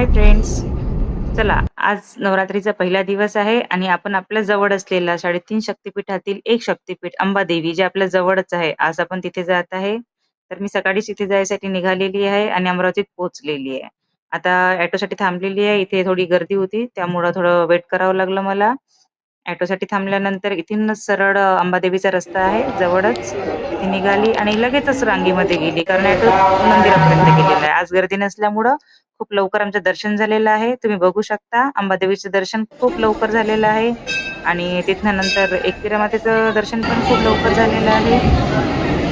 Hi friends. चला, आज नवरात्रीचा पहिला दिवस आहे आणि आपण आपल्या जवळ असलेला 3.5 शक्तिपीठातील एक शक्तिपीठ अंबादेवी जे आपल्या जवळच आहे. आज आपण तिथे जात आहे. तर मी सकाळीच तिथे जायसाठी निघालेली आहे आणि अमरावतीत पोहोचलेली आहे. आता ऑटोसाठी थांबलेली आहे. इथे थोडी गर्दी होती त्यामुळं थोडं वेट करावं लागलं मला. ऑटोसाठी थांबल्यानंतर इथूनच सरळ अंबादेवीचा रस्ता आहे जवळच. तिथे निघाली आणि लगेचच रांगेमध्ये गेली कारण ऑटो मंदिरापर्यंत गेलेला आहे. आज गर्दी नसल्यामुळं खूप लवकर आमचं दर्शन झालेलं आहे. तुम्ही बघू शकता अंबादेवीचं दर्शन खूप लवकर झालेलं आहे आणि तिथनं नंतर एकविरा मातेचं दर्शन पण खूप लवकर झालेलं आहे.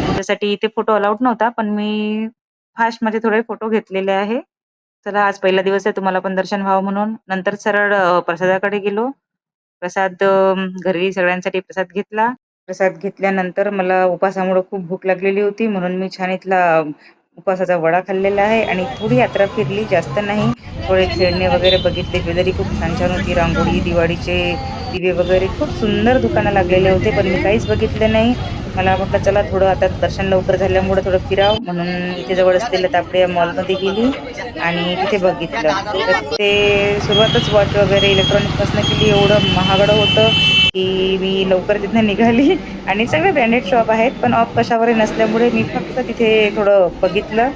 त्याच्यासाठी इथे फोटो अलाउड नव्हता, पण मी फास्टमध्ये थोडे फोटो घेतलेले आहे. चला आज पहिला दिवस आहे तुम्हाला पण दर्शन व्हावं म्हणून. नंतर सरळ प्रसादाकडे गेलो. प्रसाद घरी सगळ्यांसाठी प्रसाद घेतला. प्रसाद घेतल्यानंतर मला उपासामुळं खूप भूक लागलेली होती म्हणून मी छान इथला उपवासाचा वडा खाल्लेला आहे आणि थोडी यात्रा फिरली, जास्त नाही. थोडे खेळणे वगैरे बघितले. ज्वेलरी खूप छान-छान होती. रांगोळी, दिवाळीचे दिवे वगैरे खूप सुंदर दुकानं लागलेले होते, पण मी काहीच बघितलं नाही. मला म्हटलं चला थोडं आता दर्शन लवकर झाल्यामुळं थोडं फिरावं म्हणून इथे जवळ असलेल्या तापडिया मॉलमध्ये गेली आणि तिथे बघितलं. तर तिथे सुरुवातच वॉच वगैरे इलेक्ट्रॉनिक्सपासून केली. एवढं महागडं होतं, की मी लवकर तिथनं निघाली आणि सगळे ब्रँडेड शॉप आहेत, पण ऑफ कशावरही नसल्यामुळे मी फक्त तिथे थोडं बघितलं.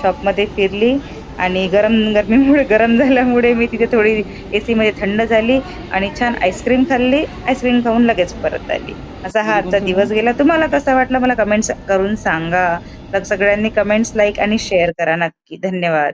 शॉपमध्ये फिरली आणि गरमीमुळे गरम झाल्यामुळे मी तिथे थोडी एसीमध्ये थंड झाली आणि छान आईस्क्रीम खाल्ली. आईस्क्रीम खाऊन लगेच परत आली. असा हा आजचा दिवस गेला. तुम्हाला कसा वाटला मला कमेंट्स करून सांगा. तर सगळ्यांनी कमेंट्स, लाईक आणि शेअर करा नक्की. धन्यवाद.